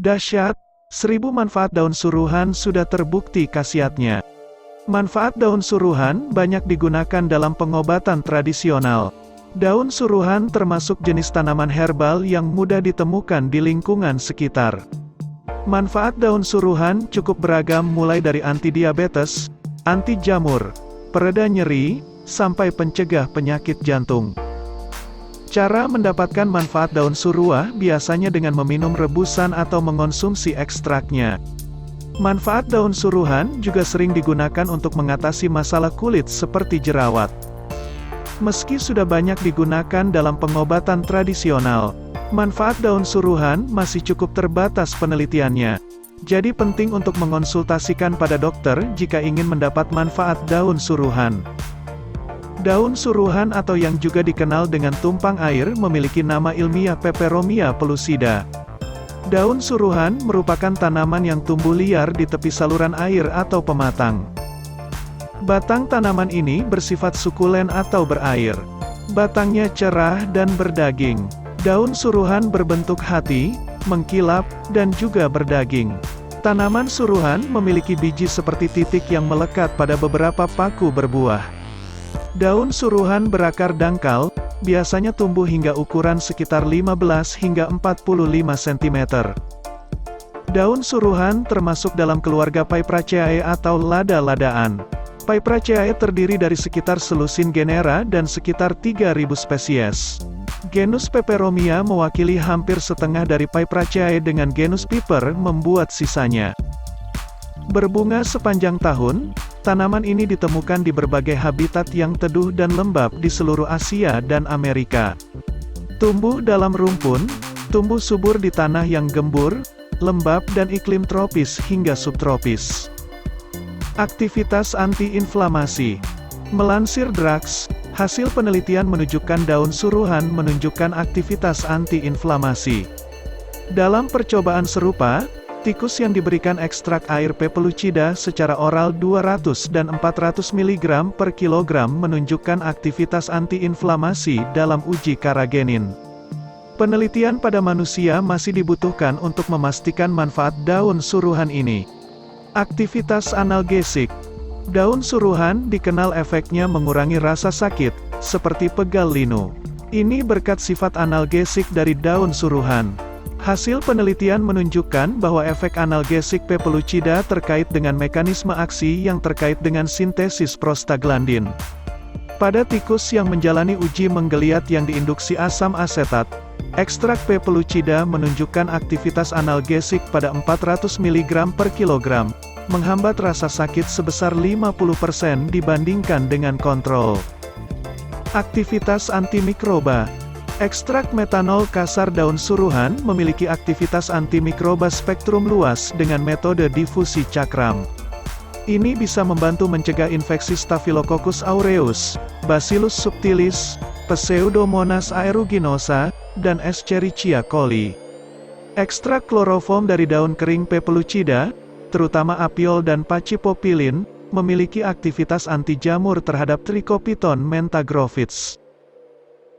Dahsyat, 1000 manfaat daun suruhan sudah terbukti khasiatnya. Manfaat daun suruhan banyak digunakan dalam pengobatan tradisional. Daun suruhan termasuk jenis tanaman herbal yang mudah ditemukan di lingkungan sekitar. Manfaat daun suruhan cukup beragam mulai dari anti diabetes, anti jamur, pereda nyeri, sampai pencegah penyakit jantung. Cara mendapatkan manfaat daun suruah biasanya dengan meminum rebusan atau mengonsumsi ekstraknya. Manfaat daun suruhan juga sering digunakan untuk mengatasi masalah kulit seperti jerawat. Meski sudah banyak digunakan dalam pengobatan tradisional, manfaat daun suruhan masih cukup terbatas penelitiannya. Jadi penting untuk mengonsultasikan pada dokter jika ingin mendapat manfaat daun suruhan. Daun suruhan atau yang juga dikenal dengan tumpang air memiliki nama ilmiah Peperomia pellucida. Daun suruhan merupakan tanaman yang tumbuh liar di tepi saluran air atau pematang. Batang tanaman ini bersifat sukulen atau berair. Batangnya cerah dan berdaging. Daun suruhan berbentuk hati, mengkilap, dan juga berdaging. Tanaman suruhan memiliki biji seperti titik yang melekat pada beberapa paku berbuah. Daun suruhan berakar dangkal, biasanya tumbuh hingga ukuran sekitar 15 hingga 45 cm. Daun suruhan termasuk dalam keluarga Pipeраceae atau lada-ladaan. Piperaceae terdiri dari sekitar selusin genera dan sekitar 3000 spesies. Genus Peperomia mewakili hampir setengah dari Pipeраceae dengan genus Piper membuat sisanya. Berbunga sepanjang tahun, tanaman ini ditemukan di berbagai habitat yang teduh dan lembab di seluruh Asia dan Amerika. Tumbuh dalam rumpun, tumbuh subur di tanah yang gembur, lembab dan iklim tropis hingga subtropis. Aktivitas anti-inflamasi. Melansir Drugs, hasil penelitian menunjukkan daun suruhan menunjukkan aktivitas anti-inflamasi. Dalam percobaan serupa, tikus yang diberikan ekstrak air P. pellucida secara oral 200 dan 400 mg per kilogram menunjukkan aktivitas anti-inflamasi dalam uji karagenin. Penelitian pada manusia masih dibutuhkan untuk memastikan manfaat daun suruhan ini. Aktivitas analgesik. Daun suruhan dikenal efeknya mengurangi rasa sakit, seperti pegal linu. Ini berkat sifat analgesik dari daun suruhan. Hasil penelitian menunjukkan bahwa efek analgesik P. pellucida terkait dengan mekanisme aksi yang terkait dengan sintesis prostaglandin. Pada tikus yang menjalani uji menggeliat yang diinduksi asam asetat, ekstrak P. pellucida menunjukkan aktivitas analgesik pada 400 mg per kilogram, menghambat rasa sakit sebesar 50% dibandingkan dengan kontrol. Aktivitas antimikroba. Ekstrak metanol kasar daun suruhan memiliki aktivitas antimikroba spektrum luas dengan metode difusi cakram. Ini bisa membantu mencegah infeksi Staphylococcus aureus, Bacillus subtilis, Pseudomonas aeruginosa, dan Escherichia coli. Ekstrak kloroform dari daun kering P. pellucida, terutama apiol dan pachypopilin, memiliki aktivitas anti jamur terhadap Trichopiton mentagrophytes.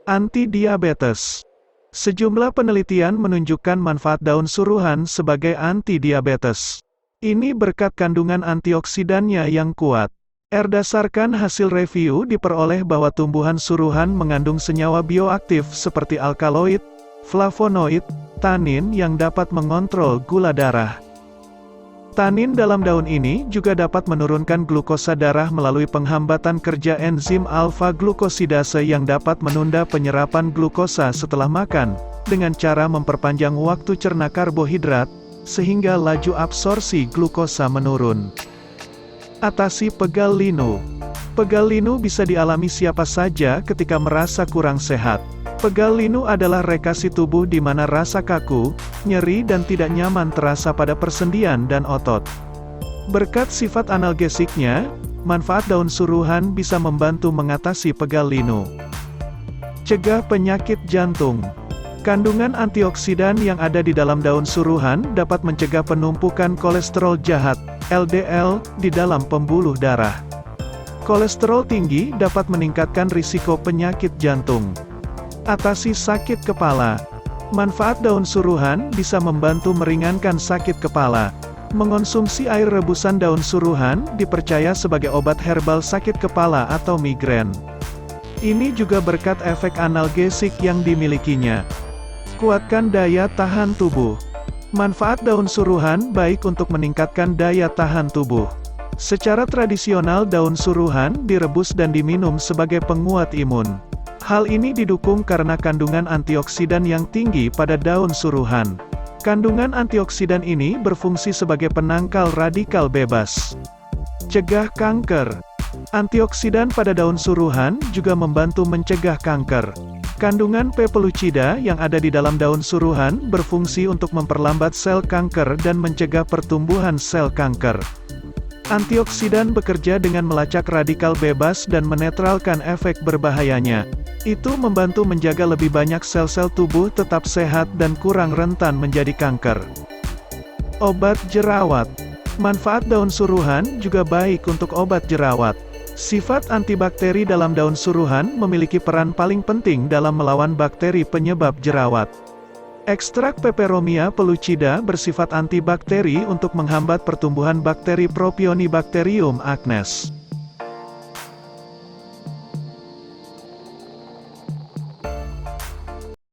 Anti-diabetes. Sejumlah penelitian menunjukkan manfaat daun suruhan sebagai anti-diabetes. Ini berkat kandungan antioksidannya yang kuat. Berdasarkan hasil review diperoleh bahwa tumbuhan suruhan mengandung senyawa bioaktif seperti alkaloid, flavonoid, tanin yang dapat mengontrol gula darah. Tanin dalam daun ini juga dapat menurunkan glukosa darah melalui penghambatan kerja enzim alfa-glukosidase yang dapat menunda penyerapan glukosa setelah makan, dengan cara memperpanjang waktu cerna karbohidrat, sehingga laju absorpsi glukosa menurun. Atasi pegal linu. Pegal linu bisa dialami siapa saja ketika merasa kurang sehat. Pegal linu adalah rekasi tubuh di mana rasa kaku, nyeri dan tidak nyaman terasa pada persendian dan otot. Berkat sifat analgesiknya, manfaat daun suruhan bisa membantu mengatasi pegal linu. Cegah penyakit jantung. Kandungan antioksidan yang ada di dalam daun suruhan dapat mencegah penumpukan kolesterol jahat, LDL, di dalam pembuluh darah. Kolesterol tinggi dapat meningkatkan risiko penyakit jantung. Atasi sakit kepala. Manfaat daun suruhan bisa membantu meringankan sakit kepala. Mengonsumsi air rebusan daun suruhan dipercaya sebagai obat herbal sakit kepala atau migrain. Ini juga berkat efek analgesik yang dimilikinya. Kuatkan daya tahan tubuh. Manfaat daun suruhan baik untuk meningkatkan daya tahan tubuh. Secara tradisional daun suruhan direbus dan diminum sebagai penguat imun. Hal ini didukung karena kandungan antioksidan yang tinggi pada daun suruhan. Kandungan antioksidan ini berfungsi sebagai penangkal radikal bebas. Cegah kanker. Antioksidan pada daun suruhan juga membantu mencegah kanker. Kandungan P. pellucida yang ada di dalam daun suruhan berfungsi untuk memperlambat sel kanker dan mencegah pertumbuhan sel kanker. Antioksidan bekerja dengan melacak radikal bebas dan menetralkan efek berbahayanya. Itu membantu menjaga lebih banyak sel-sel tubuh tetap sehat dan kurang rentan menjadi kanker. Obat jerawat. Manfaat daun suruhan juga baik untuk obat jerawat. Sifat antibakteri dalam daun suruhan memiliki peran paling penting dalam melawan bakteri penyebab jerawat. Ekstrak Peperomia pellucida bersifat antibakteri untuk menghambat pertumbuhan bakteri Propionibacterium acnes.